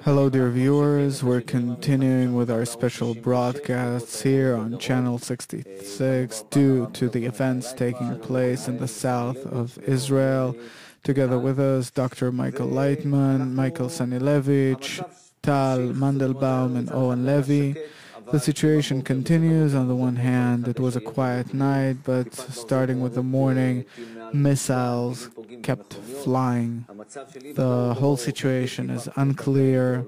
Hello, dear viewers. We're continuing with our special broadcasts here on Channel 66 due to the events taking place in the south of Israel. Together with us, Dr. Michael Laitman, Michael Sanilevich, Tal Mandelbaum, and Owen Levy. The situation continues. On the one hand, it was a quiet night, but starting with the morning, missiles kept flying. The whole situation is unclear.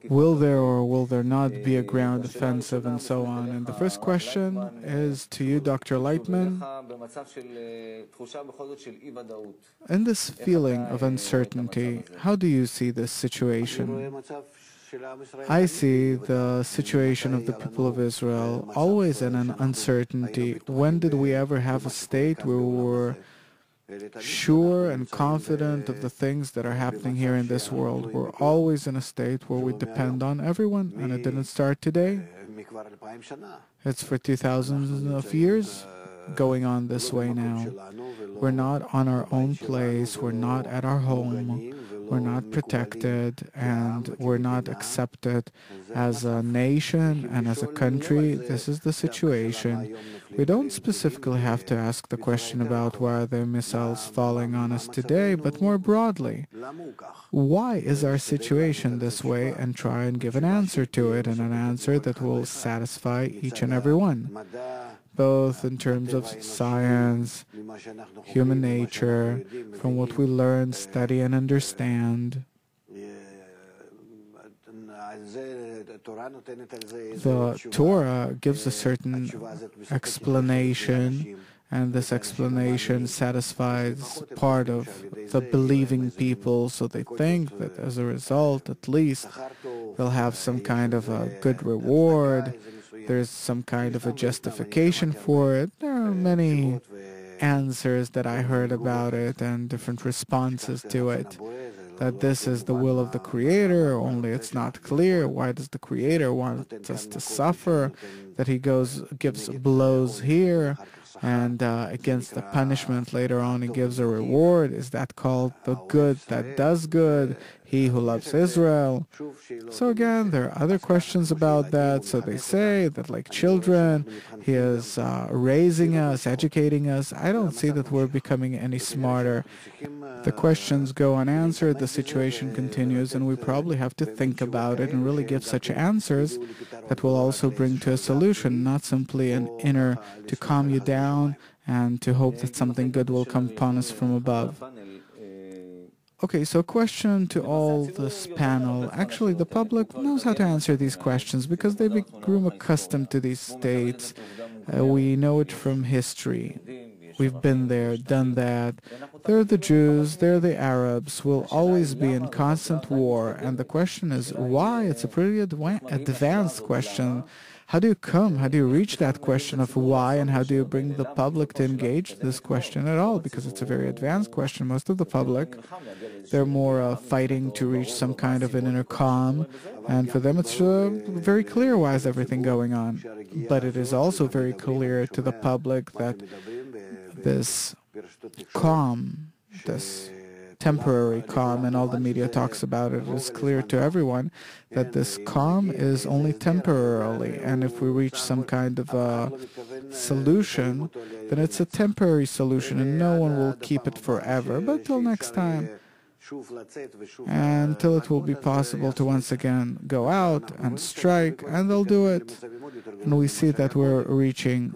Will there or will there not be a ground offensive and so on? And the first question is to you, Dr. Laitman. In this feeling of uncertainty, how do you see this situation? I see the situation of the people of Israel always in an uncertainty. When did we ever have a state where we were sure and confident of the things that are happening here in this world? We're always in a state where we depend on everyone, and it didn't start today. It's for 2,000 of years going on this way now. We're not on our own place, we're not at our home, we're not protected, and we're not accepted as a nation and as a country. This is the situation. We don't specifically have to ask the question about why are there missiles falling on us today, but more broadly, why is our situation this way, and try and give an answer to it, and an answer that will satisfy each and every one, both in terms of science, human nature, from what we learn, study, and understand. The Torah gives a certain explanation, and this explanation satisfies part of the believing people, so they think that as a result, at least, they'll have some kind of a good reward. There's some kind of a justification for it. There are many answers that I heard about it and different responses to it. That this is the will of the Creator, only it's not clear. Why does the Creator want us to suffer? That He gives blows here, and against the punishment later on He gives a reward. Is that called the good that does good? He who loves Israel. So again, there are other questions about that. So they say that like children, He is raising us, educating us. I don't see that we're becoming any smarter. The questions go unanswered, the situation continues, and we probably have to think about it and really give such answers that will also bring to a solution, not simply an inner to calm you down and to hope that something good will come upon us from above. Okay, so a question to all this panel. Actually, the public knows how to answer these questions because they become accustomed to these states. We know it from history. We've been there, done that. They're the Jews, they're the Arabs, will always be in constant war. And the question is, why? It's a pretty advanced question. How do you reach that question of why, and how do you bring the public to engage this question at all? Because it's a very advanced question. Most of the public, they're more fighting to reach some kind of an inner calm, and for them it's very clear why is everything going on. But it is also very clear to the public that this calm, this temporary calm, and all the media talks about it, is clear to everyone that this calm is only temporarily, and if we reach some kind of a solution, then it's a temporary solution and no one will keep it forever, but till next time, and till it will be possible to once again go out and strike, and they'll do it. And we see that we're reaching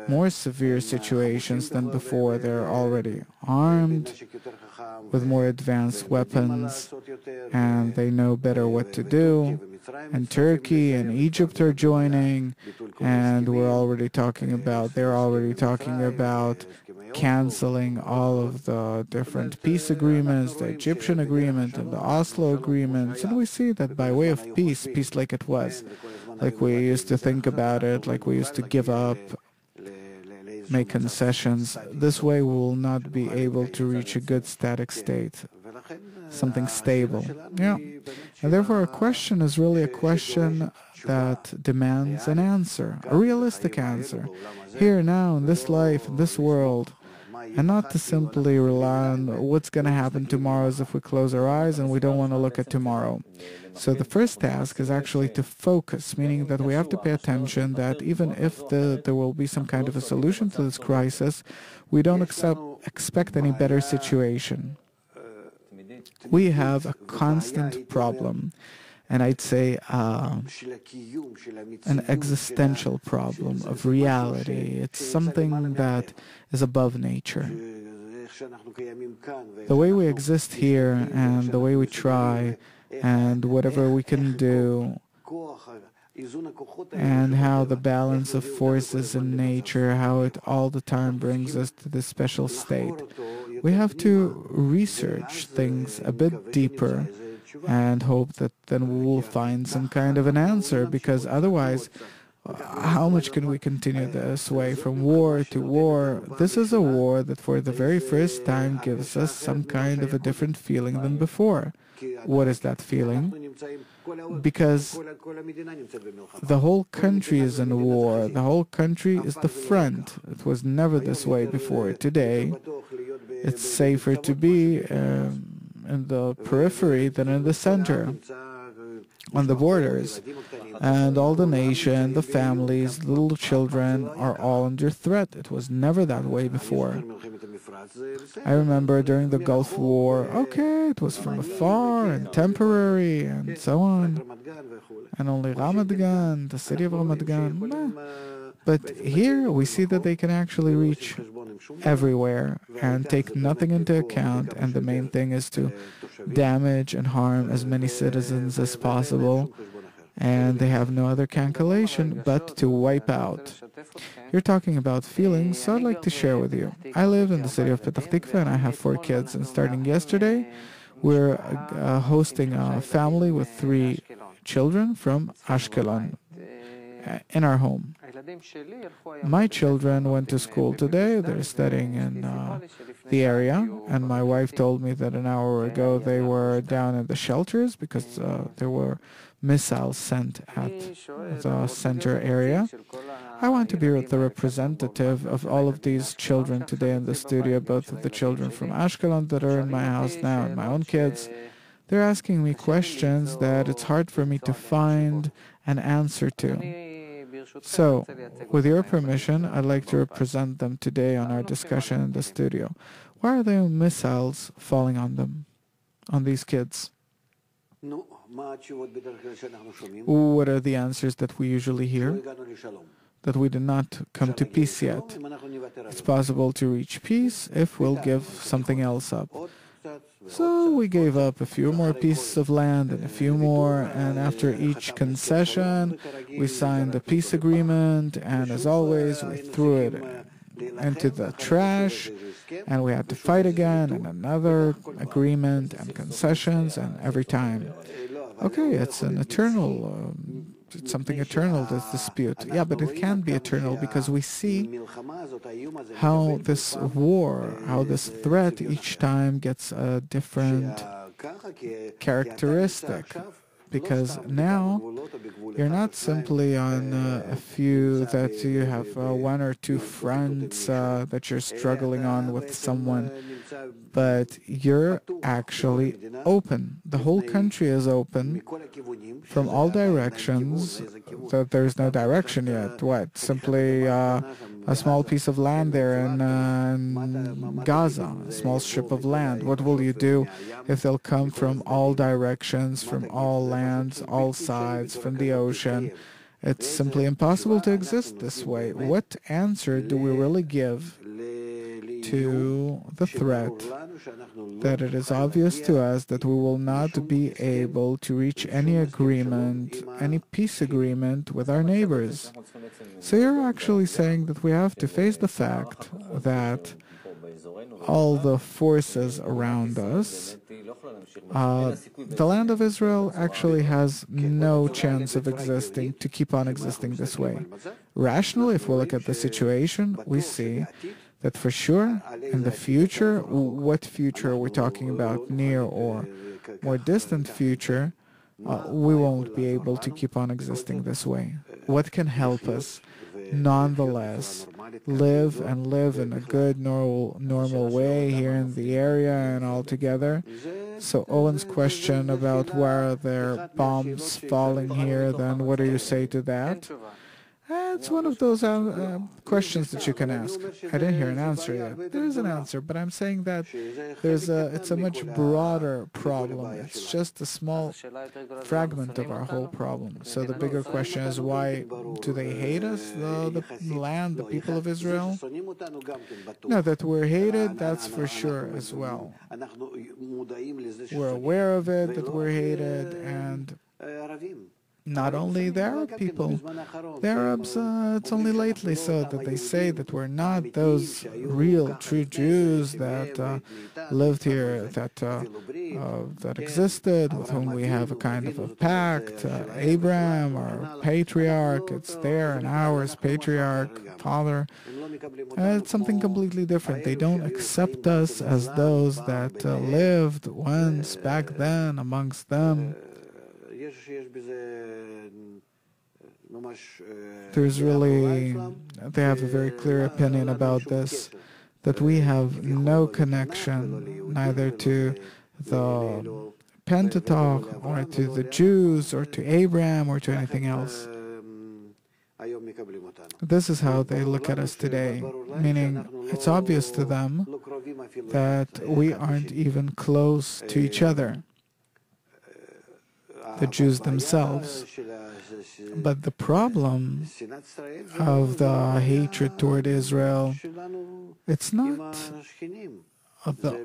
more severe situations than before. They're already armed with more advanced weapons, and they know better what to do. And Turkey and Egypt are joining, and they're already talking about canceling all of the different peace agreements, the Egyptian agreement and the Oslo agreements. And we see that by way of peace like it was, like we used to think about it, like we used to give up, make concessions. This way we will not be able to reach a good static state, something stable. Yeah. And therefore a question is really a question that demands an answer, a realistic answer. Here, now, in this life, in this world, and not to simply rely on what's going to happen tomorrow as if we close our eyes and we don't want to look at tomorrow. So the first task is actually to focus, meaning that we have to pay attention that even if there will be some kind of a solution to this crisis, we don't expect any better situation. We have a constant problem, and I'd say an existential problem of reality. It's something that is above nature. The way we exist here and the way we try and whatever we can do, and how the balance of forces in nature, how it all the time brings us to this special state. We have to research things a bit deeper and hope that then we will find some kind of an answer, because otherwise, how much can we continue this way from war to war? This is a war that for the very first time gives us some kind of a different feeling than before. What is that feeling? Because the whole country is in war. The whole country is the front. It was never this way before. Today, it's safer to be in the periphery than in the center, on the borders. And all the nation, the families, little children are all under threat. It was never that way before. I remember during the Gulf War, okay, it was from afar and temporary and so on. And only Ramat Gan, the city of Ramat Gan. But here we see that they can actually reach everywhere and take nothing into account, and the main thing is to damage and harm as many citizens as possible, and they have no other calculation but to wipe out. You're talking about feelings, so I'd like to share with you. I live in the city of PETACH TIKVA and I have 4 kids, and starting yesterday we're hosting a family with 3 children from Ashkelon in our home. My children went to school today. They're studying in the area, and my wife told me that an hour ago they were down in the shelters because there were missiles sent at the center area. I want to be the representative of all of these children today in the studio, both of the children from Ashkelon that are in my house now and my own kids. They're asking me questions that it's hard for me to find an answer to. So, with your permission, I'd like to represent them today on our discussion in the studio. Why are there missiles falling on them, on these kids? What are the answers that we usually hear? That we did not come to peace yet. It's possible to reach peace if we'll give something else up. So we gave up a few more pieces of land and a few more, and after each concession we signed a peace agreement, and as always we threw it into the trash, and we had to fight again, and another agreement and concessions, and every time. Okay, it's an eternal it's something eternal, this dispute. Yeah, but it can be eternal because we see how this war, how this threat each time gets a different characteristic. Because now you're not simply on a few that you have 1 or 2 fronts that you're struggling on with someone, but you're actually open. The whole country is open from all directions. There's no direction yet. What? Simply a small piece of land there in Gaza, a small strip of land. What will you do if they'll come from all directions, from all lands, all sides, from the ocean? It's simply impossible to exist this way. What answer do we really give to the threat that it is obvious to us that we will not be able to reach any agreement, any peace agreement with our neighbors? So you're actually saying that we have to face the fact that all the forces around us, the land of Israel actually has no chance of existing, to keep on existing this way. Rationally, if we look at the situation, we see that for sure, in the future, what future are we talking about, near or more distant future, we won't be able to keep on existing this way. What can help us, nonetheless, live and live in a good, normal way here in the area and all together. So Owen's question about why are there bombs falling here, then what do you say to that? It's one of those questions that you can ask. I didn't hear an answer yet. There is an answer, but I'm saying that it's a much broader problem. It's just a small fragment of our whole problem. So the bigger question is, why do they hate us, the land, the people of Israel? No, that we're hated, that's for sure as well. We're aware of it, that we're hated, and not only the Arab people. The Arabs, it's only lately so that they say that we're not those real, true Jews that lived here, that existed, with whom we have a kind of a pact. Abraham, our patriarch, it's there, and ours, patriarch, father. It's something completely different. They don't accept us as those that lived once back then amongst them. There's really, they have a very clear opinion about this, that we have no connection neither to the Pentateuch or to the Jews or to Abraham or to anything else. This is how they look at us today, meaning it's obvious to them that we aren't even close to each other, the Jews themselves. But the problem of the hatred toward Israel, it's not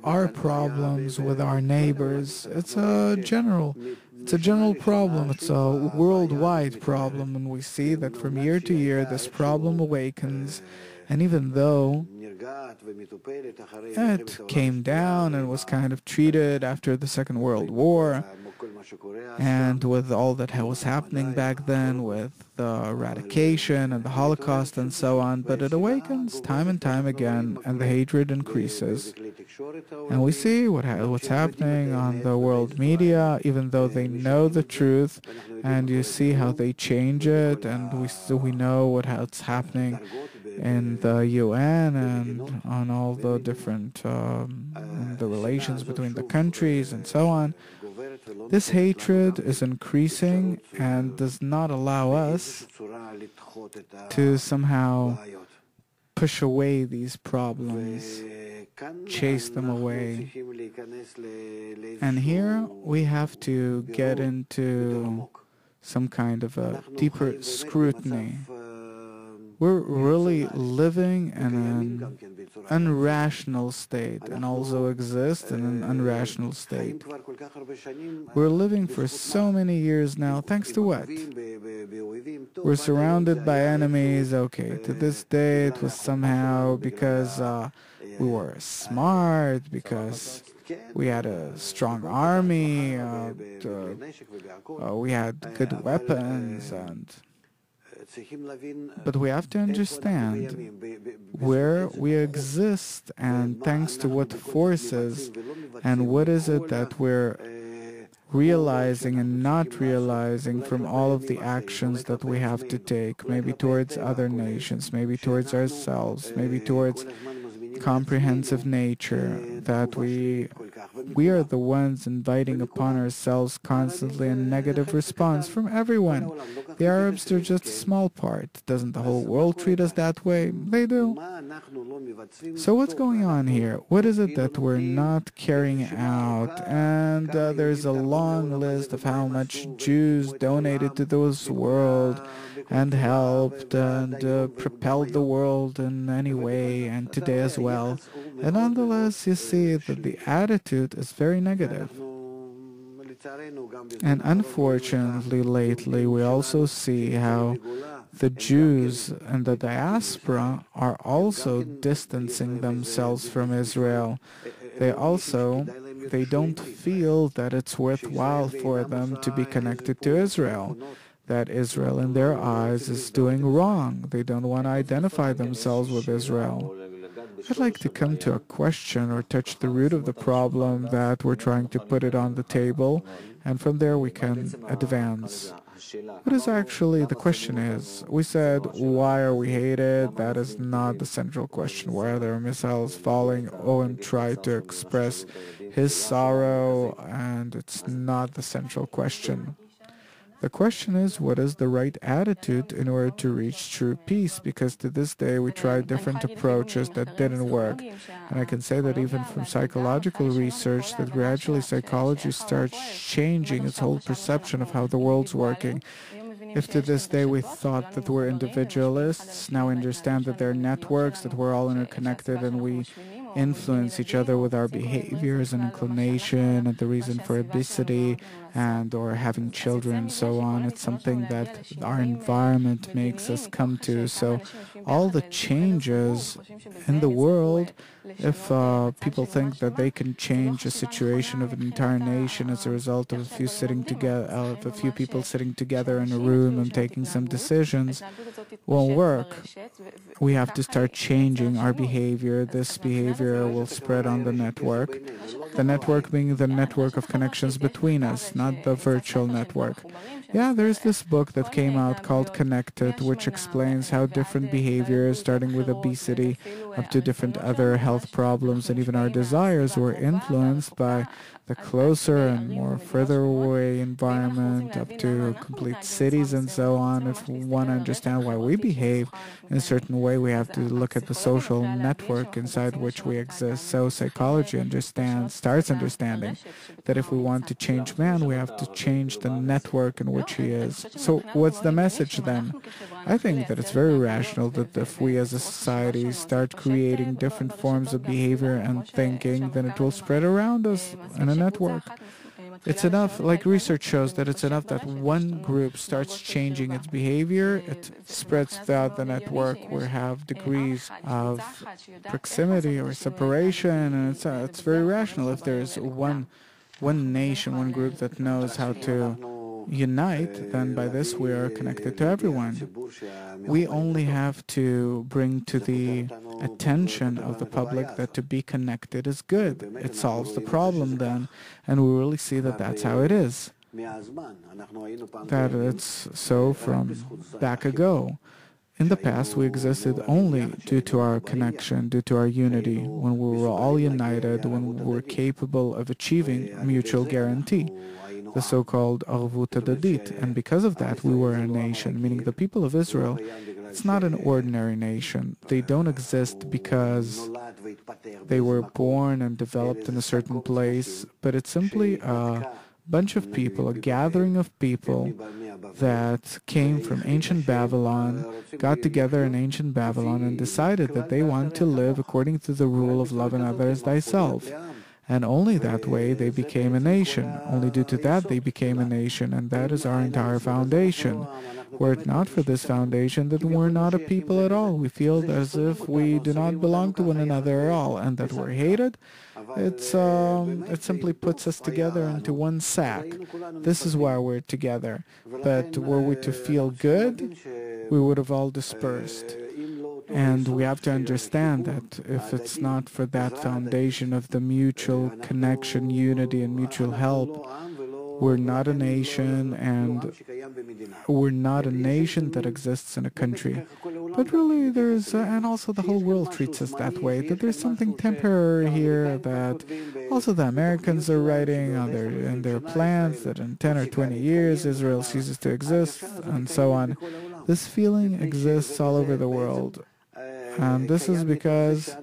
our problems with our neighbors. It's a general problem. It's a worldwide problem, and we see that from year to year this problem awakens. And even though it came down and was kind of treated after the Second World War, and with all that was happening back then, with the eradication and the Holocaust and so on, but it awakens time and time again, and the hatred increases. And we see what's happening on the world media, even though they know the truth, and you see how they change it, and we know what's happening in the UN and on all the different the relations between the countries and so on. This hatred is increasing and does not allow us to somehow push away these problems, chase them away. And here we have to get into some kind of a deeper scrutiny. We're really living in an unrational state and also exist in an unrational state. We're living for so many years now, thanks to what? We're surrounded by enemies. Okay, to this day it was somehow because we were smart, because we had a strong army, we had good weapons, but we have to understand where we exist and thanks to what forces, and what is it that we're realizing and not realizing from all of the actions that we have to take, maybe towards other nations, maybe towards ourselves, maybe towards comprehensive nature, that we are the ones inviting upon ourselves constantly a negative response from everyone. The Arabs, they're just a small part. Doesn't the whole world treat us that way? They do. So what's going on here? What is it that we're not carrying out? And there's a long list of how much Jews donated to this world and helped and propelled the world in any way, and today as well. And nonetheless, you see that the attitude is very negative. And unfortunately, lately, we also see how the Jews and the diaspora are also distancing themselves from Israel. They don't feel that it's worthwhile for them to be connected to Israel, that Israel in their eyes is doing wrong. They don't want to identify themselves with Israel. I'd like to come to a question or touch the root of the problem that we're trying to put it on the table, and from there we can advance. What is actually the question is? We said, why are we hated? That is not the central question. Why are there missiles falling? Owen tried to express his sorrow, and it's not the central question. The question is, what is the right attitude in order to reach true peace? Because to this day, we tried different approaches that didn't work. And I can say that even from psychological research, that gradually psychology starts changing its whole perception of how the world's working. If to this day we thought that we're individualists, now we understand that there are networks, that we're all interconnected, and we influence each other with our behaviors and inclination and the reason for obesity and or having children and so on. It's something that our environment makes us come to. So all the changes in the world, if people think that they can change a situation of an entire nation as a result of a few people sitting together in a room and taking some decisions, won't work. We have to start changing our behavior. This behavior will spread on the network being the network of connections between us, not the virtual network. Yeah, there's this book that came out called Connected, which explains how different behaviors, starting with obesity up to different other health problems and even our desires, were influenced by the closer and more further away environment up to complete cities and so on. If we want to understand why we behave in a certain way, we have to look at the social network inside which we exist. So psychology starts understanding that if we want to change man, we have to change the network in which he is. So what's the message then? I think that it's very rational that if we as a society start creating different forms of behavior and thinking, then it will spread around us in a network. It's enough, like research shows, that it's enough that one group starts changing its behavior, it spreads throughout the network. We have degrees of proximity or separation, and it's very rational. If there's one nation, one group that knows how to unite, then by this we are connected to everyone. We only have to bring to the attention of the public that to be connected is good. It solves the problem then, and we really see that that's how it is. That it's so from back ago. In the past, we existed only due to our connection, due to our unity, when we were all united, when we were capable of achieving mutual guarantee, the so-called Arvut Adadit. And because of that, we were a nation, meaning the people of Israel. It's not an ordinary nation. They don't exist because they were born and developed in a certain place, but it's simply a bunch of people, a gathering of people that came from ancient Babylon, got together in ancient Babylon and decided that they want to live according to the rule of love another as thyself. And only that way they became a nation. Only due to that they became a nation, and that is our entire foundation. Were it not for this foundation, then we're not a people at all. We feel as if we do not belong to one another at all, and that we're hated. It simply puts us together into one sack. This is why we're together. But were we to feel good, we would have all dispersed. And we have to understand that if it's not for that foundation of the mutual connection, unity, and mutual help, we're not a nation, and we're not a nation that exists in a country. But really, and also the whole world treats us that way, that there's something temporary here, that also the Americans are writing in their plans that in 10 or 20 years Israel ceases to exist, and so on. This feeling exists all over the world. And this is because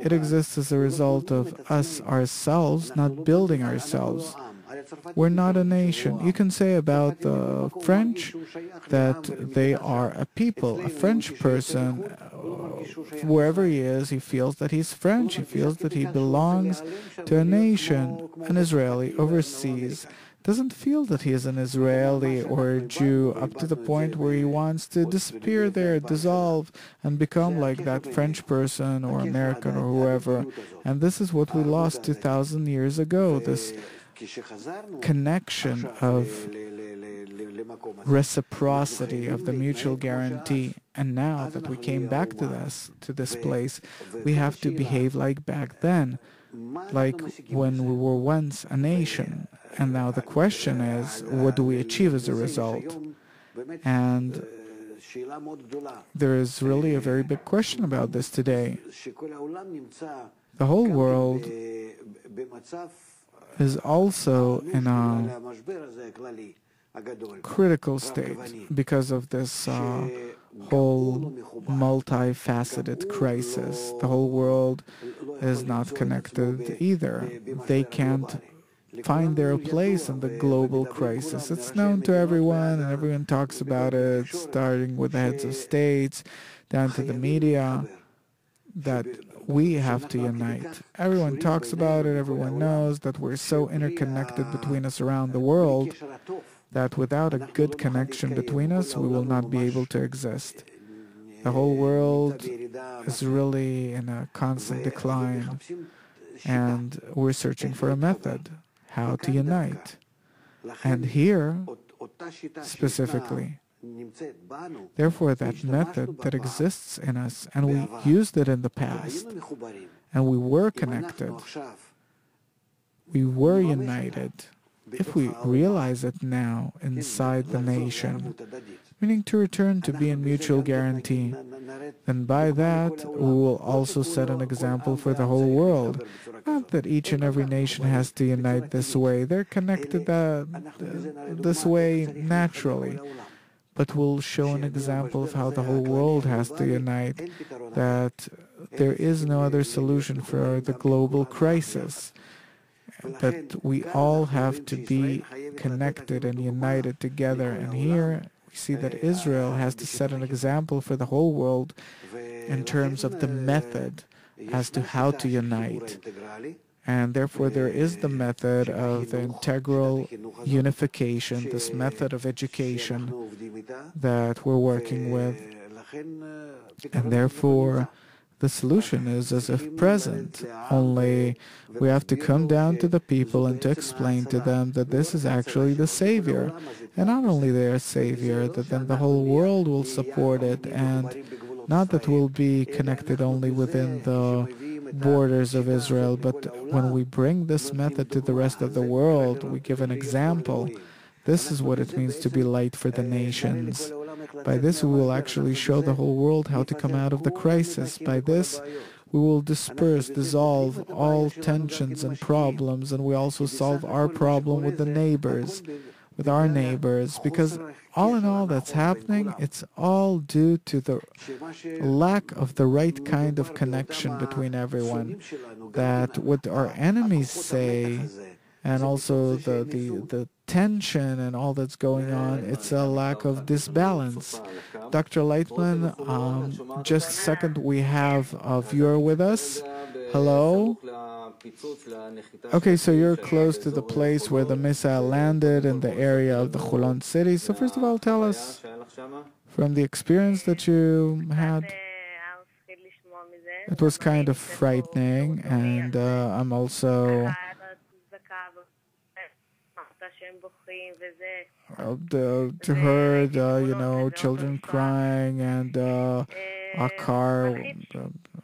it exists as a result of us ourselves not building ourselves. We're not a nation. You can say about the French that they are a people. A French person, wherever he is, he feels that he's French. He feels that he belongs to a nation. An Israeli overseas doesn't feel that he is an Israeli or a Jew up to the point where he wants to disappear there, dissolve, and become like that French person or American or whoever. And this is what we lost 2,000 years ago, this connection of reciprocity, of the mutual guarantee. And now that we came back to this place, we have to behave like back then, like when we were once a nation. And now the question is, what do we achieve as a result? And there is really a very big question about this today. The whole world is also in a critical state because of this whole multifaceted crisis. The whole world is not connected either. They can't find their place in the global crisis. It's known to everyone, and everyone talks about it, starting with the heads of states, down to the media, that we have to unite. Everyone talks about it, everyone knows that we're so interconnected between us around the world that without a good connection between us, we will not be able to exist. The whole world is really in a constant decline, and we're searching for a method how to unite. And here, specifically, therefore, that method that exists in us, and we used it in the past, and we were connected, we were united. If we realize it now inside the nation, meaning to return to be in mutual guarantee, then by that we will also set an example for the whole world. Not that each and every nation has to unite this way. They're connected this way naturally. But we'll show an example of how the whole world has to unite, that there is no other solution for the global crisis, that we all have to be connected and united together. And here we see that Israel has to set an example for the whole world in terms of the method as to how to unite. And therefore there is the method of the integral unification, this method of education that we're working with. And therefore the solution is as if present, only we have to come down to the people and to explain to them that this is actually the Savior. And not only their Savior, that then the whole world will support it, and not that we'll be connected only within the borders of Israel, but when we bring this method to the rest of the world, we give an example. This is what it means to be light for the nations. By this, we will actually show the whole world how to come out of the crisis. By this, we will dissolve all tensions and problems, and we also solve our problem with the neighbors, with our neighbors, because all in all that's happening, it's all due to the lack of the right kind of connection between everyone. That what our enemies say, and also the tension and all that's going on, it's a lack of disbalance. Dr. Laitman, just a second, we have a viewer with us. Hello? Okay, so you're close to the place where the missile landed in the area of the Chulon city. So first of all, tell us from the experience that you had. It was kind of frightening, and I'm also heard, children crying, and a car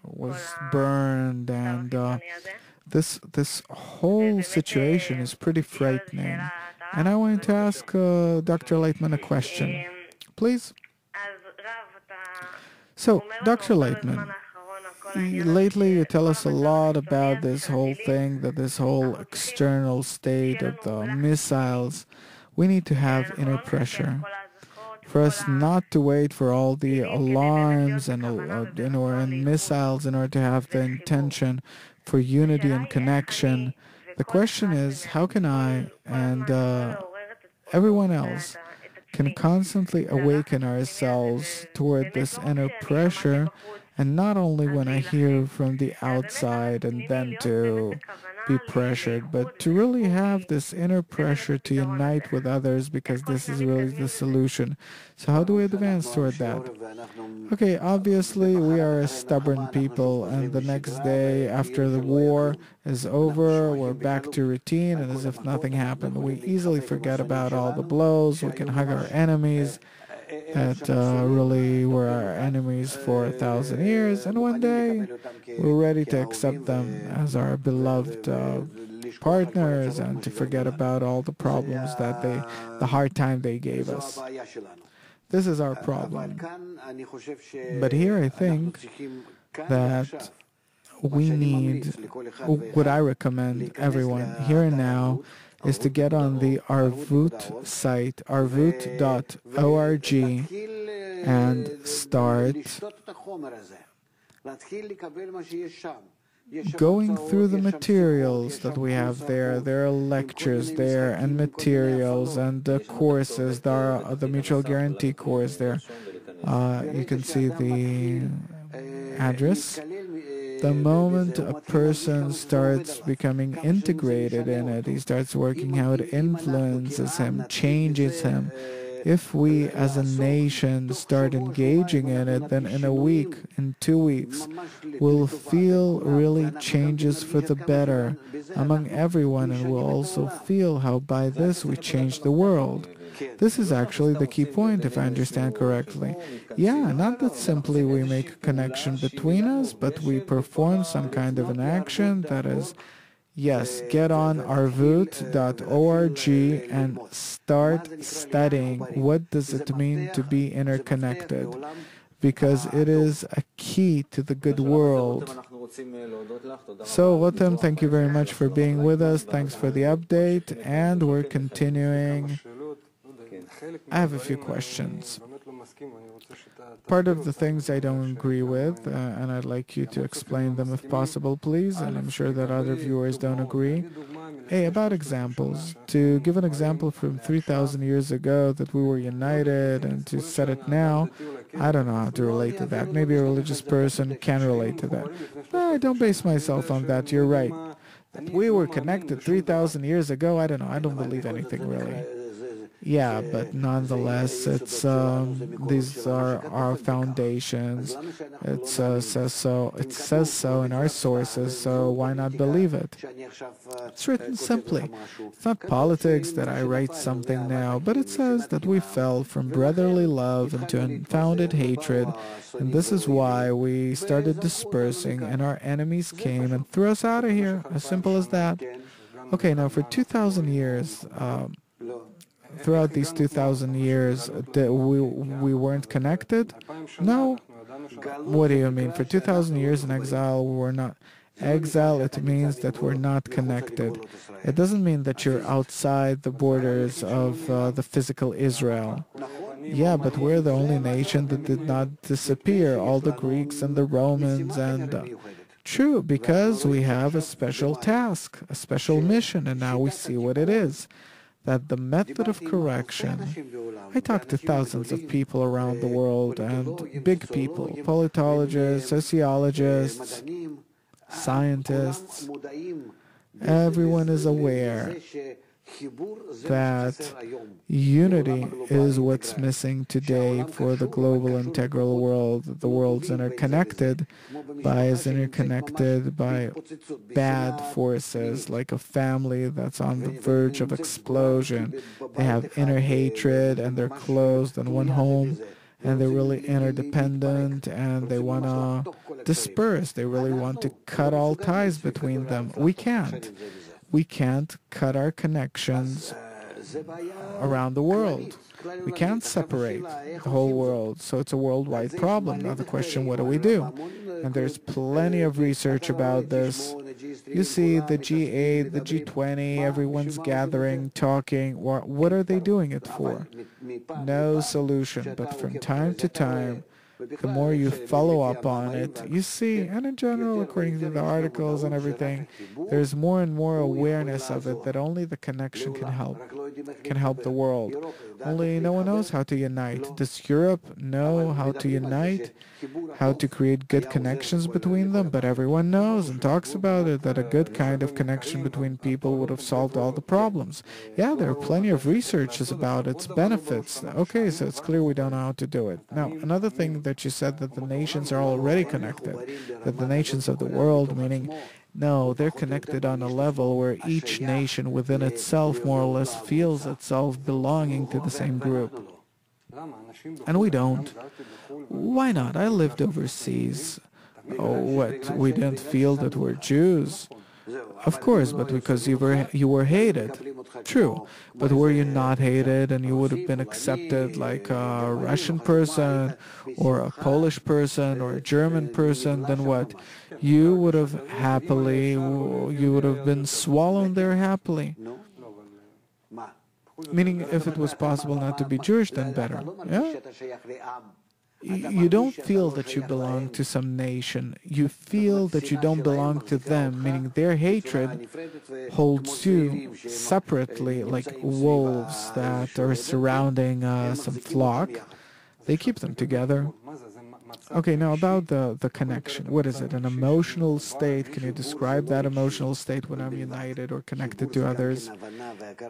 was burned, and this whole situation is pretty frightening. And I wanted to ask Dr. Laitman a question, please. So, Dr. Laitman, lately you tell us a lot about this whole thing, that this whole external state of the missiles. We need to have inner pressure for us not to wait for all the alarms and missiles in order to have the intention for unity and connection. The question is, how can I and everyone else can constantly awaken ourselves toward this inner pressure, and not only when I hear from the outside and then to be pressured, but to really have this inner pressure to unite with others, because this is really the solution. So how do we advance toward that? Okay, obviously we are a stubborn people, and the next day after the war is over, we're back to routine, and as if nothing happened. We easily forget about all the blows. We can hug our enemies that really were our enemies for 1,000 years, and one day we're ready to accept them as our beloved partners and to forget about all the problems that the hard time they gave us. This is our problem. But here I think that we need, what I recommend everyone here and now is to get on the Arvut site, arvut.org, and start going through the materials that we have there. There are lectures there and materials and courses. There are the mutual guarantee course there. You can see the address. The moment a person starts becoming integrated in it, he starts working how it influences him, changes him. If we as a nation start engaging in it, then in a week, in 2 weeks, we'll feel really changes for the better among everyone, and we'll also feel how by this we change the world. This is actually the key point, if I understand correctly. Yeah, not that simply we make a connection between us, but we perform some kind of an action that is, yes, get on arvut.org and start studying what does it mean to be interconnected, because it is a key to the good world. So, Rotem, thank you very much for being with us. Thanks for the update, and we're continuing. I have a few questions. Part of the things I don't agree with, and I'd like you to explain them if possible, please, and I'm sure that other viewers don't agree. Hey, about examples. To give an example from 3,000 years ago that we were united, and to set it now, I don't know how to relate to that. Maybe a religious person can relate to that. But I don't base myself on that, you're right. That we were connected 3,000 years ago, I don't know, I don't believe anything really. Yeah, but nonetheless, it's these are our foundations. It says so. It says so in our sources. So why not believe it? It's written simply. It's not politics that I write something now, but it says that we fell from brotherly love into unfounded hatred, and this is why we started dispersing, and our enemies came and threw us out of here. As simple as that. Okay, now for 2,000 years. Throughout these 2,000 years, we weren't connected? No. What do you mean? For 2,000 years in exile, we were not. Exile, it means that we're not connected. It doesn't mean that you're outside the borders of the physical Israel. Yeah, but we're the only nation that did not disappear. All the Greeks and the Romans and... True, because we have a special task, a special mission, and now we see what it is. That the method of correction, I talked to thousands of people around the world, and big people, politologists, sociologists, scientists, everyone is aware that unity is what's missing today for the global integral world. The world's interconnected by bad forces, like a family that's on the verge of explosion. They have inner hatred, and they're closed in one home, and they're really interdependent, and they want to disperse. They really want to cut all ties between them. We can't. We can't cut our connections around the world. We can't separate the whole world, so it's a worldwide problem. Now the question, what do we do? And there's plenty of research about this. You see the G8, the G20, everyone's gathering, talking. What are they doing it for? No solution, but from time to time, the more you follow up on it, you see, and in general, according to the articles and everything, there's more and more awareness of it, that only the connection can help the world. Only no one knows how to unite. Does Europe know how to unite? How to create good connections between them? But everyone knows and talks about it, that a good kind of connection between people would have solved all the problems. Yeah, there are plenty of researches about its benefits. Okay, so it's clear we don't know how to do it. Now, another thing that you said, that the nations are already connected, that the nations of the world, meaning, no, they're connected on a level where each nation within itself more or less feels itself belonging to the same group. And we don't. Why not? I lived overseas. Oh, what? We didn't feel that we're Jews. Of course, but because you were hated. True, but were you not hated and you would have been accepted like a Russian person or a Polish person or a German person, then what? You would have happily, you would have been swallowed there happily. Meaning, if it was possible not to be Jewish, then better. Yeah? You don't feel that you belong to some nation. You feel that you don't belong to them, meaning their hatred holds you separately, like wolves that are surrounding some flock. They keep them together. Okay, now about the connection. What is it? An emotional state? Can you describe that emotional state when I'm united or connected to others?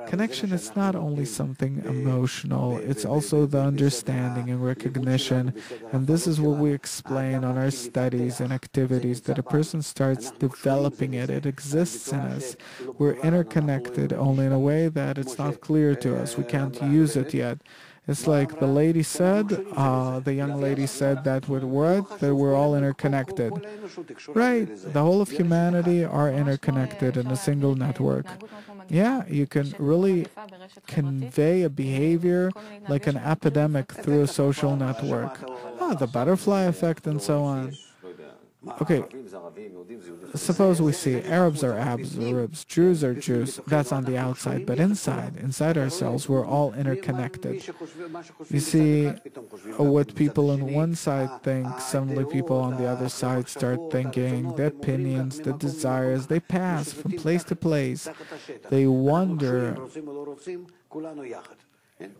Connection is not only something emotional, it's also the understanding and recognition. And this is what we explain on our studies and activities, that a person starts developing it. It exists in us. We're interconnected only in a way that it's not clear to us. We can't use it yet. It's like the lady said, the young lady said that with what? That we're all interconnected. Right, the whole of humanity are interconnected in a single network. Yeah, you can really convey a behavior like an epidemic through a social network. The butterfly effect and so on. Okay, suppose we see Arabs are Arabs, Jews are Jews. That's on the outside, but inside ourselves, we're all interconnected. You see, what people on one side think, suddenly people on the other side start thinking. The opinions, the desires, they pass from place to place. They wonder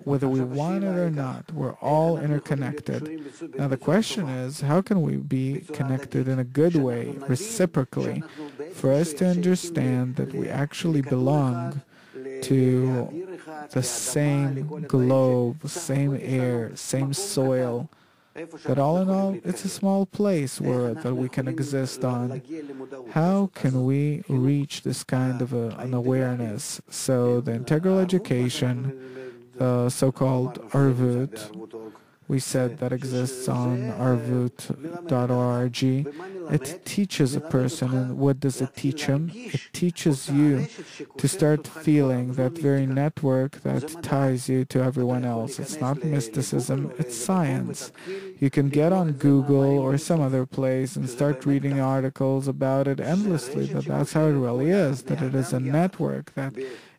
whether we want it or not. We're all interconnected. Now the question is, how can we be connected in a good way, reciprocally, for us to understand that we actually belong to the same globe, same air, same soil, that all in all, it's a small place that we can exist on. How can we reach this kind of an awareness? So the integral education, the so-called Arvut, we said that exists on arvut.org. It teaches a person, and what does it teach him? It teaches you to start feeling that very network that ties you to everyone else. It's not mysticism, it's science. You can get on Google or some other place and start reading articles about it endlessly, but that's how it really is, that it is a network that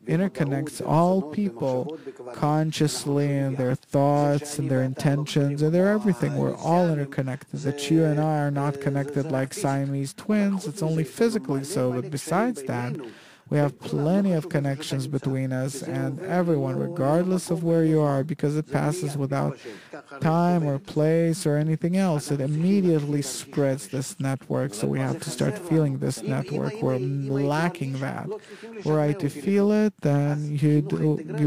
interconnects all people consciously in their thoughts and their intentions and their everything. We're all interconnected. That you and I are not connected like Siamese twins. It's only physically so, but besides that, we have plenty of connections between us and everyone, regardless of where you are, because it passes without time or place or anything else. It immediately spreads this network, so we have to start feeling this network. We're lacking that. Were I to feel it, then you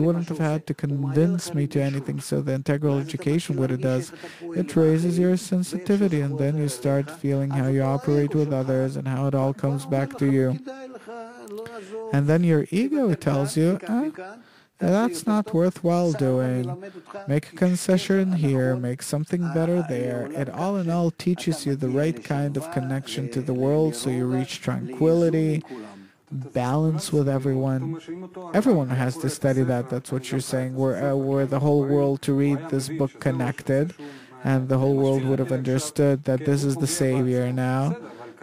wouldn't have had to convince me to anything. So the integral education, what it does, it raises your sensitivity, and then you start feeling how you operate with others and how it all comes back to you. And then your ego tells you, that's not worthwhile doing. Make a concession here, make something better there. It all in all teaches you the right kind of connection to the world, so you reach tranquility, balance with everyone. Everyone has to study that. That's what you're saying. Were the whole world to read this book connected, and the whole world would have understood that this is the Savior now,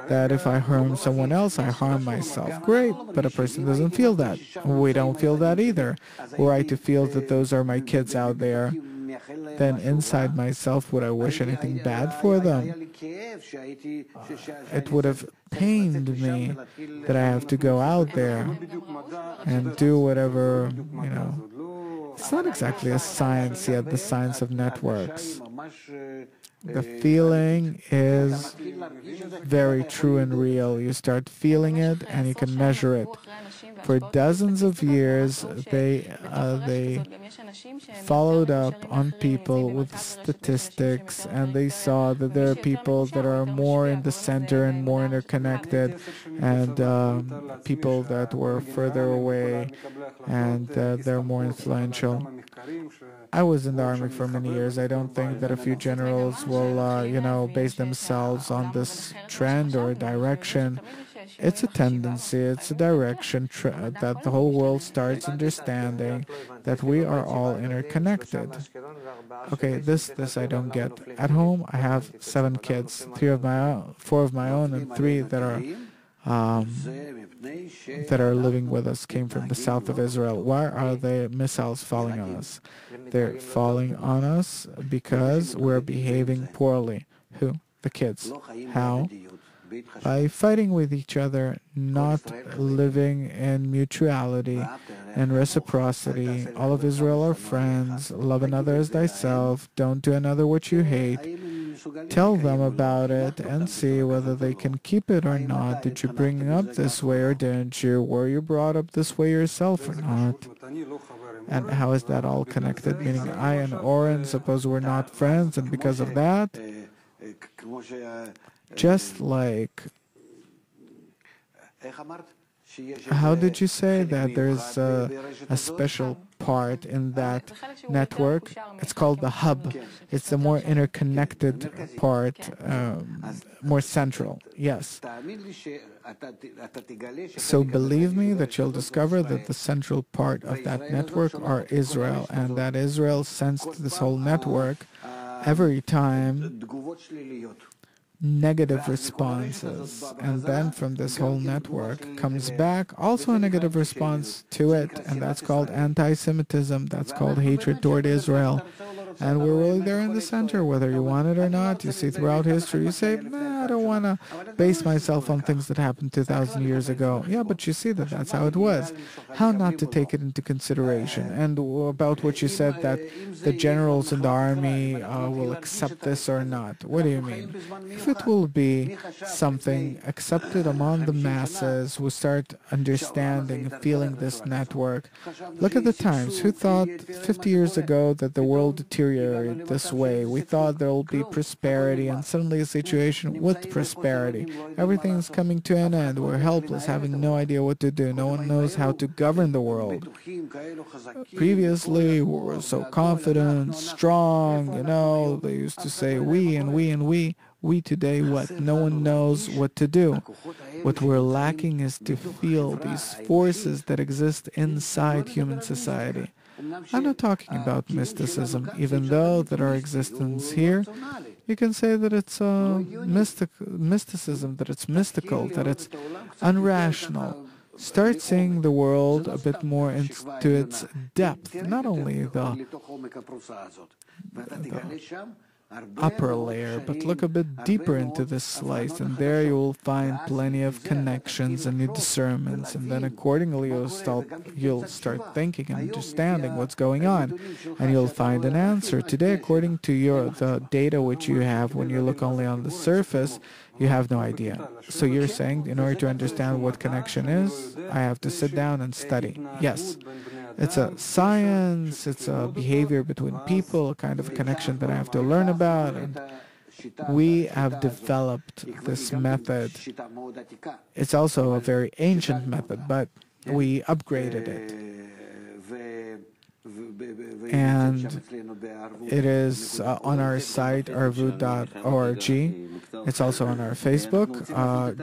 that if I harm someone else, I harm myself. Great, but a person doesn't feel that. We don't feel that either. Were I to feel that those are my kids out there, then inside myself, would I wish anything bad for them? It would have pained me that I have to go out there and do whatever, It's not exactly a science yet, the science of networks. The feeling is very true and real. You start feeling it and you can measure it. For dozens of years, they followed up on people with statistics, and they saw that there are people that are more in the center and more interconnected, and people that were further away, and they're more influential. I was in the army for many years. I don't think that a few generals will, base themselves on this trend or direction. It's a tendency, it's a direction that the whole world starts understanding that we are all interconnected. Okay, this I don't get. At home, I have 7 kids, 4 of my own, and 3 that are living with us came from the south of Israel. Why are the missiles falling on us? They're falling on us because we're behaving poorly. Who? The kids. How? By fighting with each other, not living in mutuality and reciprocity. All of Israel are friends. Love another as thyself. Don't do another what you hate. Tell them about it and see whether they can keep it or not. Did you bring up this way or didn't you? Were you brought up this way yourself or not? And how is that all connected? Meaning I and Oren, suppose we're not friends, and because of that, just like, how did you say that there's a special part in that network? It's called the hub. It's the more interconnected part, more central. Yes. So believe me that you'll discover that the central part of that network are Israel, and that Israel sensed this whole network every time negative responses, and then from this whole network comes back also a negative response to it, and that's called anti-Semitism, that's called hatred toward Israel. And we're really there in the center, whether you want it or not. You see throughout history, you say, nah, I don't want to base myself on things that happened 2,000 years ago. Yeah, but you see that that's how it was. How not to take it into consideration? And about what you said, that the generals in the army will accept this or not. What do you mean? If it will be something accepted among the masses who start understanding, feeling this network. Look at the times. Who thought 50 years ago that the world deteriorated this way? We thought there will be prosperity, and suddenly a situation with prosperity. Everything's coming to an end. We're helpless, having no idea what to do. No one knows how to govern the world. Previously, we were so confident, strong, they used to say we and we and we. We today, what? No one knows what to do. What we're lacking is to feel these forces that exist inside human society. I'm not talking about mysticism, even though that our existence here, you can say that it's mysticism, that it's mystical, that it's unrational. Start seeing the world a bit more into its depth, not only the upper layer, but look a bit deeper into this slice, and there you will find plenty of connections and new discernments, and then accordingly you'll start thinking and understanding what's going on, and you'll find an answer. Today, according to the data which you have, when you look only on the surface, you have no idea. So you're saying, in order to understand what connection is, I have to sit down and study. Yes. It's a science, it's a behavior between people, a kind of connection that I have to learn about. And we have developed this method. It's also a very ancient method, but we upgraded it. And it is on our site, arvut.org. It's also on our Facebook.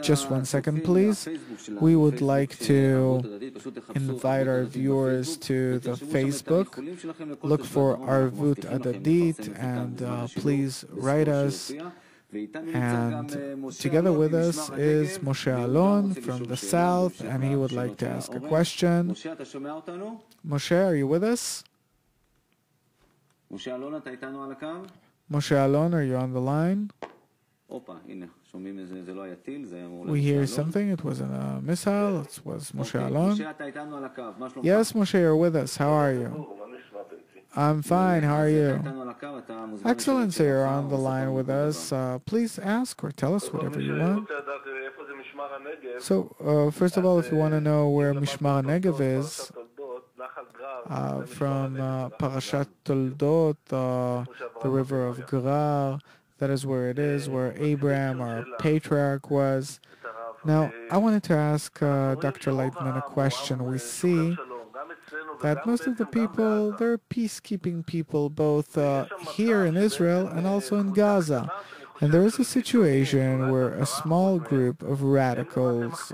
Just 1 second, please. We would like to invite our viewers to the Facebook. Look for Arvut Adadit, and please write us. And together with us is Moshe Alon from the south, and he would like to ask a question. Moshe, are you with us? Moshe Alon, are you on the line? We hear something. It wasn't a missile. It was Moshe Alon. Yes, Moshe, you're with us. How are you? I'm fine. How are you? Excellent. So you're on the line with us. Please ask or tell us whatever you want. So, first of all, if you want to know where Mishmar Negev is, from Parashat Toldot, the river of Gerar, that is where it is, where Abraham, our patriarch, was. Now, I wanted to ask Dr. Laitman a question. We see that most of the people, they're peacekeeping people, both here in Israel and also in Gaza. And there is a situation where a small group of radicals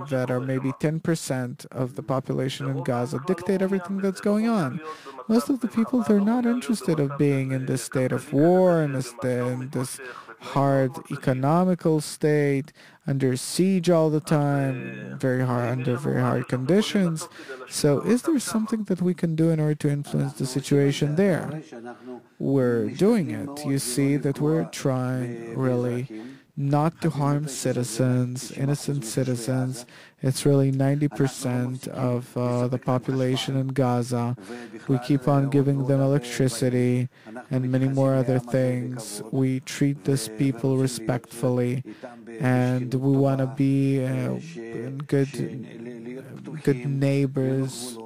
that are maybe 10% of the population in Gaza dictate everything that's going on. Most of the people, they're not interested of being in this state of war, in this hard economical state, under siege all the time, under very hard conditions. So is there something that we can do in order to influence the situation there? We're doing it. You see that we're trying really not to harm citizens, innocent citizens. It's really 90% of the population in Gaza. We keep on giving them electricity and many more other things. We treat these people respectfully, and we want to be good neighbors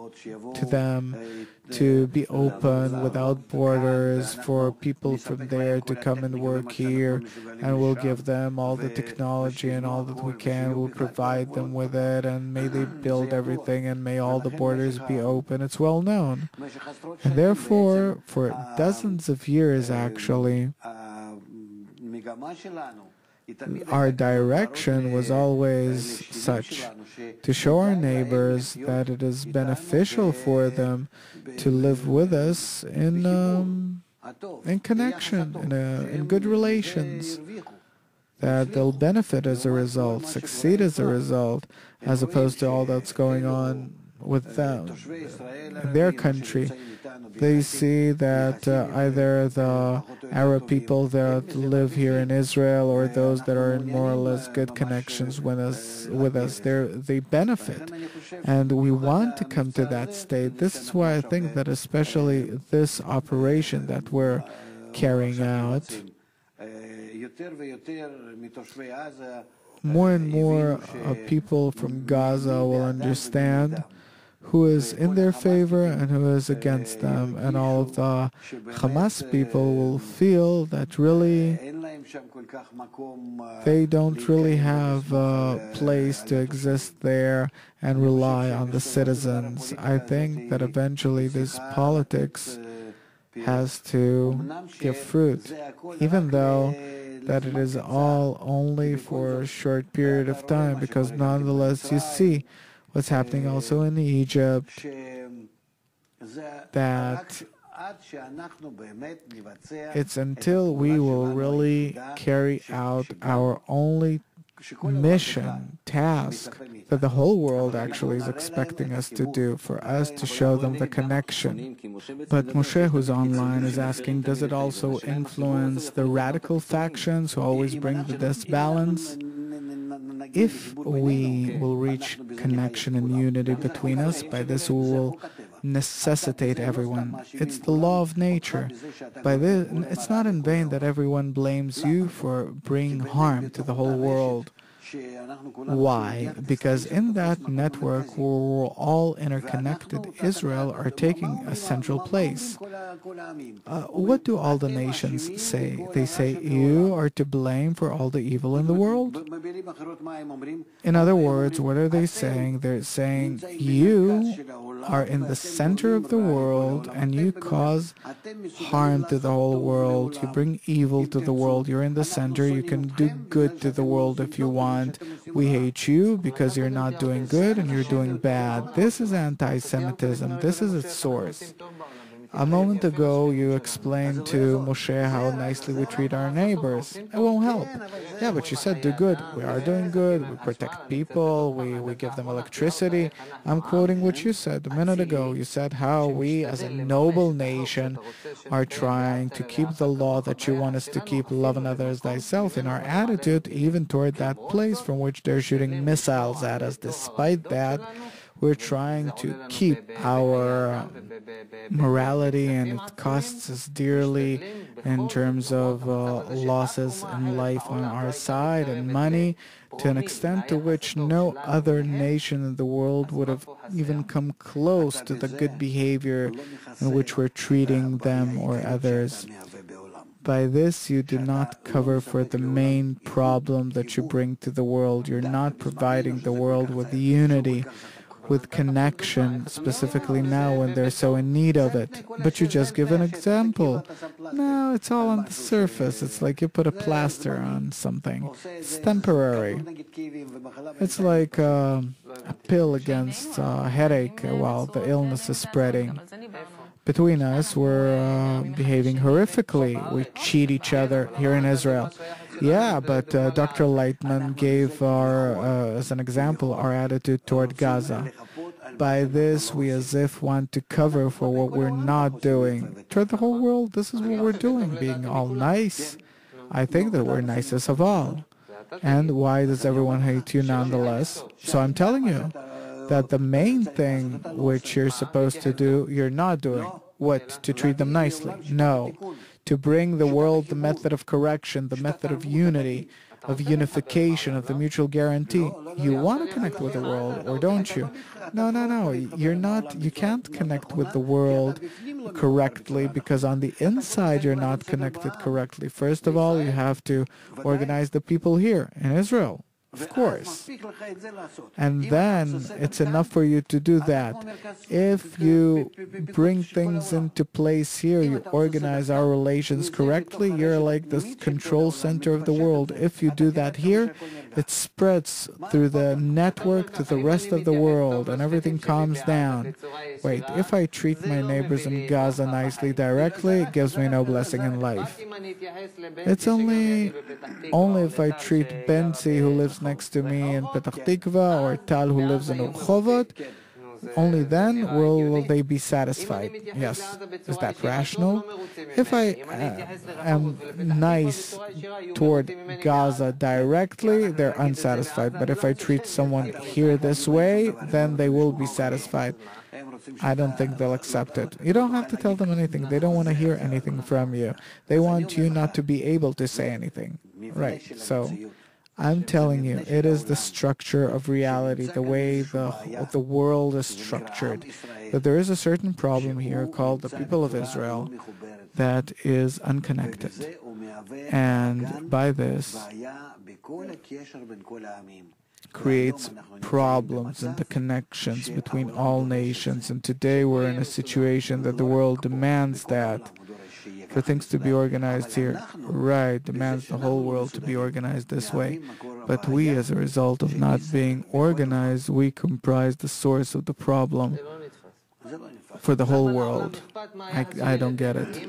to them, to be open without borders for people from there to come and work here, and we'll give them all the technology and all that we can. We'll provide them with it, and may they build everything, and may all the borders be open. It's well known. And therefore, for dozens of years actually, our direction was always such to show our neighbors that it is beneficial for them to live with us in connection, in good relations, that they'll benefit as a result, succeed as a result, as opposed to all that's going on with them in their country. They see that either the Arab people that live here in Israel or those that are in more or less good connections with us, they benefit. And we want to come to that state. This is why I think that especially this operation that we're carrying out, more and more people from Gaza will understand who is in their favor and who is against them, and all of the Hamas people will feel that really they don't really have a place to exist there and rely on the citizens. I think that eventually this politics has to give fruit, even though that it is all only for a short period of time, because nonetheless you see what's happening also in Egypt, that it's until we will really carry out our only mission, task, that the whole world actually is expecting us to do, for us to show them the connection. But Moshe, who's online, is asking, does it also influence the radical factions who always bring the disbalance? If we will reach connection and unity between us, by this we will necessitate everyone. It's the law of nature. By this, it's not in vain that everyone blames you for bringing harm to the whole world. Why? Because in that network where we're all interconnected, Israel are taking a central place. What do all the nations say? They say, you are to blame for all the evil in the world. In other words, what are they saying? They're saying, you are in the center of the world and you cause harm to the whole world. You bring evil to the world. You're in the center. You can do good to the world if you want. We hate you because you're not doing good and you're doing bad. This is anti-Semitism. This is its source. A moment ago, you explained to Moshe how nicely we treat our neighbors. It won't help. Yeah, but you said do good. We are doing good. We protect people. We give them electricity. I'm quoting what you said a minute ago. You said how we, as a noble nation, are trying to keep the law that you want us to keep, love another as thyself, in our attitude, even toward that place from which they're shooting missiles at us. Despite that, we're trying to keep our morality, and it costs us dearly in terms of losses in life on our side and money, to an extent to which no other nation in the world would have even come close to the good behavior in which we're treating them or others. By this, you do not cover for the main problem that you bring to the world. You're not providing the world with unity, with connection, specifically now when they're so in need of it. But you just give an example. No, it's all on the surface. It's like you put a plaster on something. It's temporary. It's like a pill against a headache while the illness is spreading. Between us, we're behaving horrifically. We cheat each other here in Israel. Yeah, but Dr. Laitman gave as an example, our attitude toward Gaza. By this, we as if want to cover for what we're not doing. Toward the whole world, this is what we're doing, being all nice. I think that we're nicest of all. And why does everyone hate you nonetheless? So I'm telling you that the main thing which you're supposed to do, you're not doing. What? To treat them nicely? No. To bring the world the method of correction, the method of unity, of unification, of the mutual guarantee. You want to connect with the world, or don't you? No, no, no. You're not. You can't connect with the world correctly because on the inside you're not connected correctly. First of all, you have to organize the people here in Israel. Of course. And then it's enough for you to do that. If you bring things into place here, you organize our relations correctly, you're like the control center of the world. If you do that here, it spreads through the network to the rest of the world and everything calms down. Wait, if I treat my neighbors in Gaza nicely directly, it gives me no blessing in life. It's only if I treat Benzi, who lives next to me in PETACH TIKVA, or Tal, who lives in Urchovot, only then will they be satisfied. Yes. Is that rational? If I am nice toward Gaza directly, they're unsatisfied. But if I treat someone here this way, then they will be satisfied. I don't think they'll accept it. You don't have to tell them anything. They don't want to hear anything from you. They want you not to be able to say anything. Right. So I'm telling you, it is the structure of reality, the way the world is structured, that there is a certain problem here called the people of Israel that is unconnected. And by this, creates problems in the connections between all nations. And today we're in a situation that the world demands that. For things to be organized here, right, demands the whole world to be organized this way. But we, as a result of not being organized, we comprise the source of the problem for the whole world. I don't get it.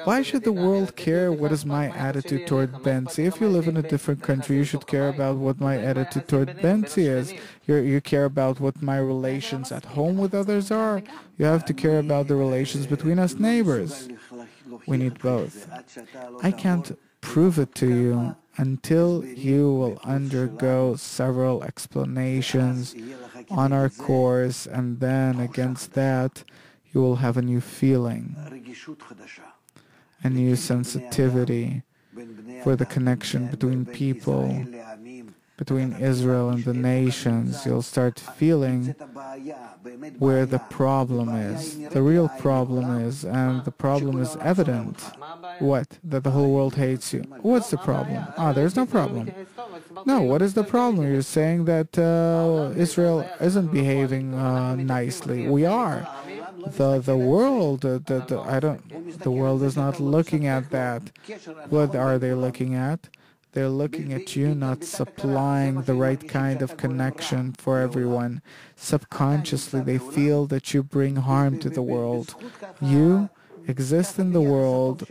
Why should the world care what is my attitude toward Benzi? If you live in a different country, you should care about what my attitude toward Benzi is. You care about what my relations at home with others are. You have to care about the relations between us neighbors. We need both. I can't prove it to you until you will undergo several explanations on our course, and then against that you will have a new feeling, a new sensitivity for the connection between people, between Israel and the nations. You'll start feeling where the problem is, the real problem is, and the problem is evident. What? That the whole world hates you. What's the problem? There's no problem. No, what is the problem? You're saying that Israel isn't behaving nicely. We are. The world, the world is not looking at that. What are they looking at? They're looking at you not supplying the right kind of connection for everyone. Subconsciously, they feel that you bring harm to the world. You exist in the world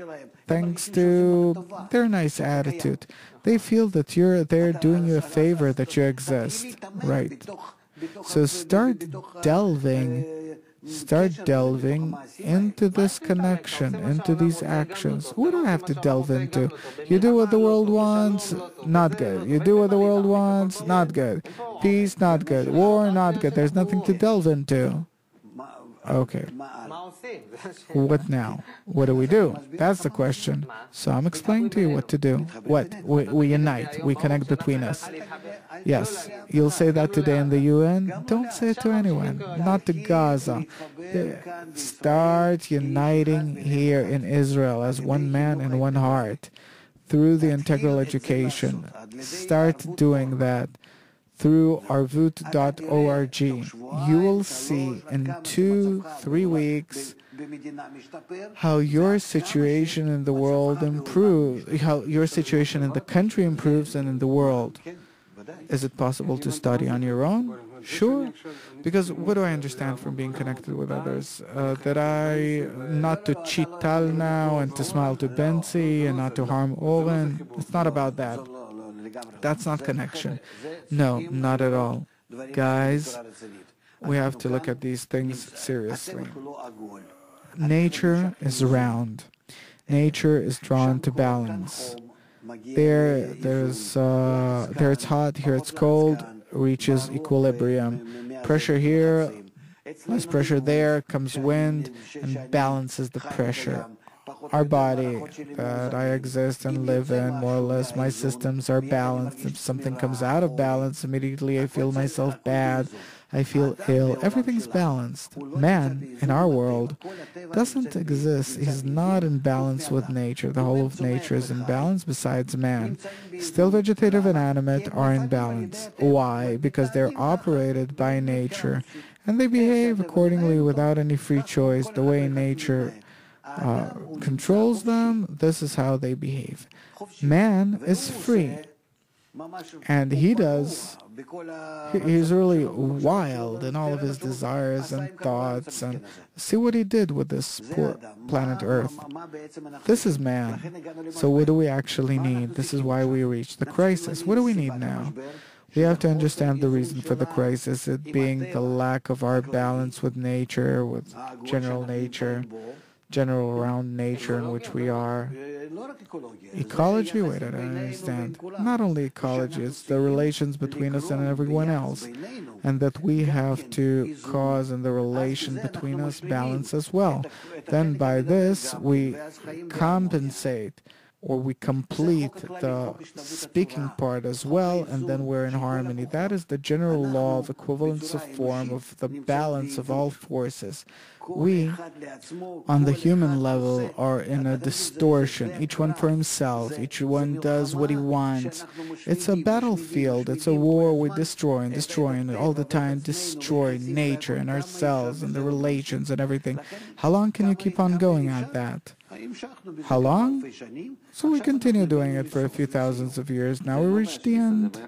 thanks to their nice attitude. They feel that they're doing you a favor that you exist. Right. So start delving into this connection, into these actions. What do I have to delve into? You do what the world wants, not good. You do what the world wants, not good. Peace, not good. War, not good. There's nothing to delve into. Okay. What now? What do we do? That's the question. So I'm explaining to you what to do. What? We unite. We connect between us. Yes. You'll say that today in the UN? Don't say it to anyone. Not to Gaza. Start uniting here in Israel as one man and one heart through the integral education. Start doing that through arvut.org. You will see in 2-3 weeks how your situation in the world improves, how your situation in the country improves and in the world. Is it possible to study on your own? Sure. Because what do I understand from being connected with others? That I not to cheat Tal now and to smile to Benzi and not to harm Oren. It's not about that. That's not connection. No, not at all. Guys, we have to look at these things seriously. Nature is round. Nature is drawn to balance. There it's hot, here it's cold, reaches equilibrium. Pressure here, less pressure there, comes wind and balances the pressure. Our body that I exist and live in, more or less, my systems are balanced. If something comes out of balance, immediately I feel myself bad. I feel ill. Everything's balanced. Man, in our world, doesn't exist. He's not in balance with nature. The whole of nature is in balance besides man. Still vegetative and animate are in balance. Why? Because they're operated by nature, and they behave accordingly without any free choice. The way nature controls them, this is how they behave. Man is free, and he's really wild in all of his desires and thoughts, and see what he did with this poor planet Earth. This is man. So what do we actually need? This is why we reach the crisis. What do we need now? We have to understand the reason for the crisis, it being the lack of our balance with nature, with general nature, general around nature in which we are. Ecology? Wait, I don't understand. Not only ecology, it's the relations between us and everyone else, and that we have to cause in the relation between us balance as well. Then by this we compensate, or we complete the speaking part as well, and then we're in harmony. That is the general law of equivalence of form, of the balance of all forces. We, on the human level, are in a distortion, each one for himself, each one does what he wants. It's a battlefield, it's a war, we destroy and all the time destroy nature and ourselves and the relations and everything. How long can you keep on going at that? How long? So we continue doing it for a few thousands of years. Now we reach the end.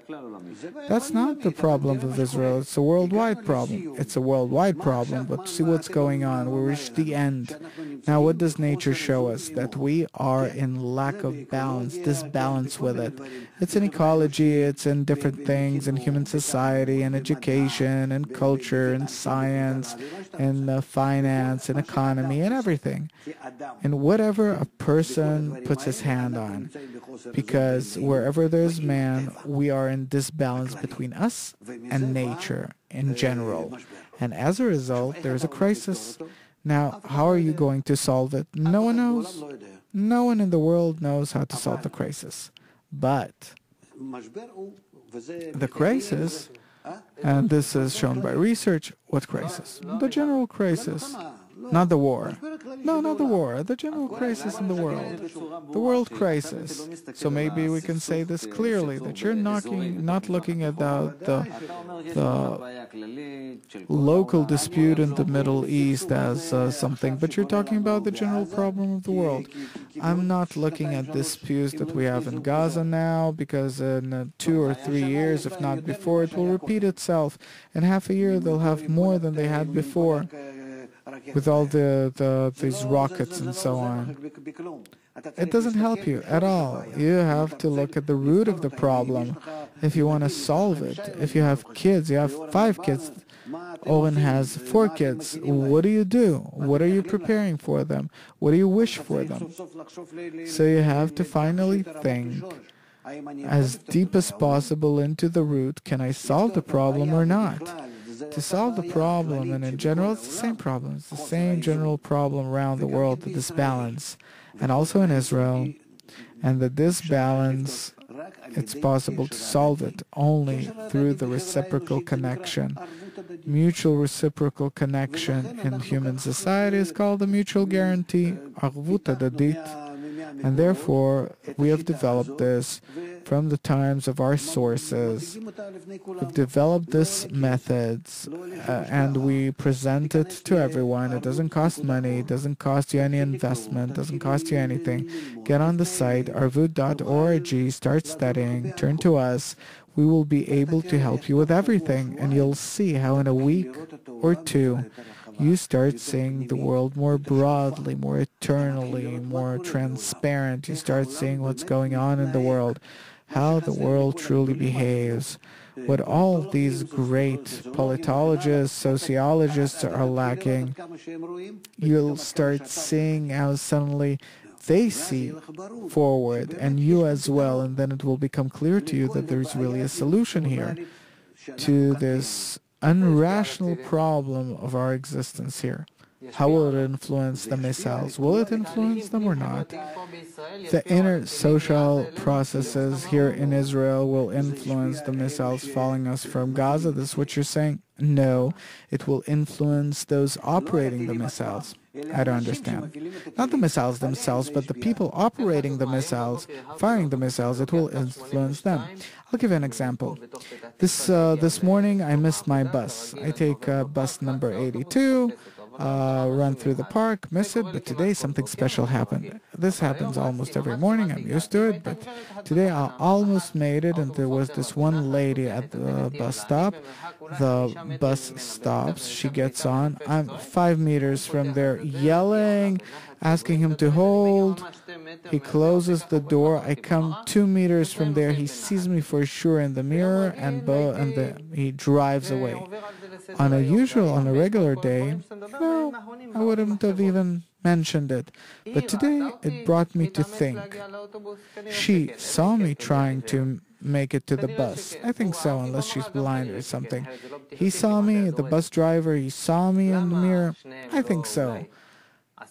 That's not the problem of Israel. It's a worldwide problem. It's a worldwide problem, but see what's going on. We reach the end. Now what does nature show us? That we are in lack of balance, disbalance with it. It's in ecology, it's in different things, in human society, in education, in culture, in science, in finance, in economy, and everything. And whatever a person puts his hand on, because wherever there's man, we are in disbalance between us and nature in general. And as a result, there is a crisis. Now, how are you going to solve it? No one knows. No one in the world knows how to solve the crisis. But the crisis, and this is shown by research, what crisis? The general crisis. Not the war. No, not the war. The general crisis in the world. The world crisis. So maybe we can say this clearly, that you're not looking at the local dispute in the Middle East as something, but you're talking about the general problem of the world. I'm not looking at disputes that we have in Gaza now, because in 2 or 3 years, if not before, it will repeat itself. In half a year, they'll have more than they had before, with all these rockets and so on. It doesn't help you at all. You have to look at the root of the problem if you want to solve it. If you have kids, you have 5 kids. Owen has 4 kids. What do? What are you preparing for them? What do you wish for them? So you have to finally think as deep as possible into the root. Can I solve the problem or not? To solve the problem, and in general it's the same problem, it's the same general problem around the world, the disbalance, and also in Israel, and the disbalance, it's possible to solve it only through the reciprocal connection. Mutual reciprocal connection in human society is called the mutual guarantee, arvut adadit, And therefore, we have developed this from the times of our sources. We've developed this methods and we present it to everyone. It doesn't cost money, it doesn't cost you any investment, doesn't cost you anything. Get on the site arvut.org, start studying, turn to us. We will be able to help you with everything, and you'll see how in a week or two you start seeing the world more broadly, more eternally, more transparent. You start seeing what's going on in the world, how the world truly behaves. What all these great politologists, sociologists are lacking, you'll start seeing how suddenly they see forward, and you as well, and then it will become clear to you that there's really a solution here to this unrational problem of our existence here. How will it influence the missiles? Will it influence them or not? The inner social processes here in Israel will influence the missiles falling us from Gaza. This is what you're saying? No, it will influence those operating the missiles. I don't understand. Not the missiles themselves, but the people operating the missiles, firing the missiles, it will influence them. I'll give you an example. This morning I missed my bus. I take bus number 82, run through the park, miss it, but today something special happened. This happens almost every morning, I'm used to it, but today I almost made it, and there was this one lady at the bus stop. The bus stops, she gets on, I'm 5 meters from there yelling, asking him to hold. He closes the door, I come 2 meters from there, he sees me for sure in the mirror, and he drives away. On a regular day, no, I wouldn't have even mentioned it. But today, it brought me to think. She saw me trying to make it to the bus. I think so, unless she's blind or something. He saw me, the bus driver, he saw me in the mirror. I think so.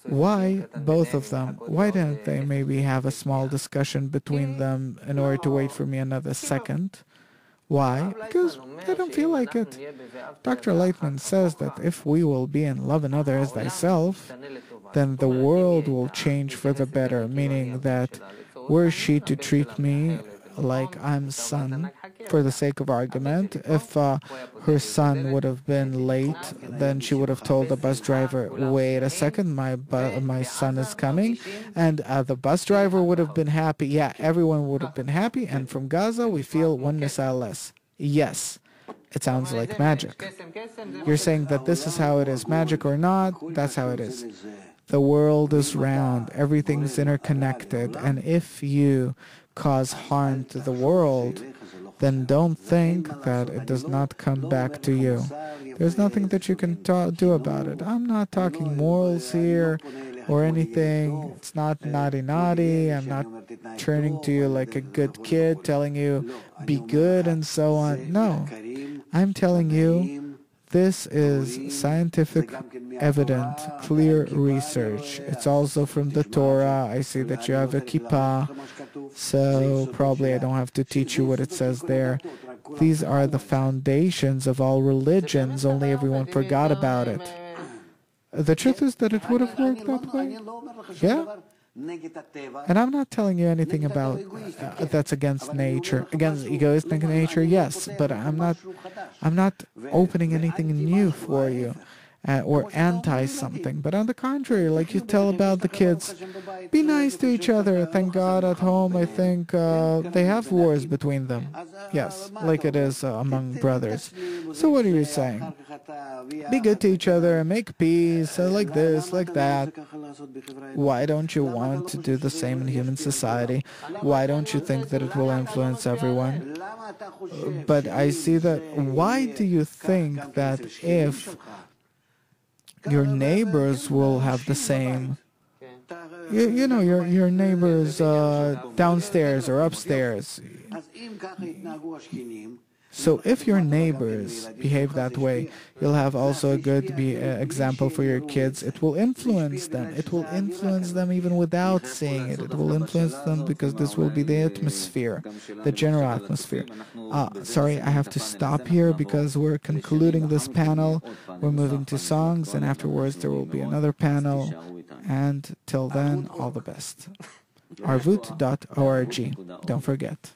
Why both of them? Why didn't they maybe have a small discussion between them in order to wait for me another second? Why? Because they don't feel like it. Dr. Laitman says that if we will be in love another as thyself, then the world will change for the better, meaning that were she to treat me like I'm son, for the sake of argument, if her son would have been late, then she would have told the bus driver, wait a second, my son is coming, and the bus driver would have been happy. Yeah, everyone would have been happy, and from Gaza we feel one missile less. Yes, it sounds like magic. You're saying that this is how it is, magic or not, that's how it is. The world is round, everything's interconnected, and if you cause harm to the world, then don't think that it does not come back to you. There's nothing that you can do about it. I'm not talking morals here or anything. It's not naughty. I'm not turning to you like a good kid, telling you be good and so on. No, I'm telling you this is scientific, evident, clear research. It's also from the Torah. I see that you have a kippah, so probably I don't have to teach you what it says there. These are the foundations of all religions, only everyone forgot about it. The truth is that it would have worked that way. Yeah? And I'm not telling you anything about that's against nature, against egoistic nature, yes, but I'm not opening anything new for you. Or anti something, but on the contrary, like you tell about the kids, be nice to each other. Thank God at home I think they have wars between them, yes, like it is among brothers. So what are you saying? Be good to each other, make peace, like this, like that. Why don't you want to do the same in human society? Why don't you think that it will influence everyone? But I see that, why do you think that if your neighbors will have the same, you know, your neighbors downstairs or upstairs. So if your neighbors behave that way, you'll have also a good example for your kids. It will influence them. It will influence them even without seeing it. It will influence them because this will be the atmosphere, the general atmosphere. Sorry, I have to stop here because we're concluding this panel. We're moving to songs, and afterwards there will be another panel. And till then, all the best. arvut.org. Don't forget.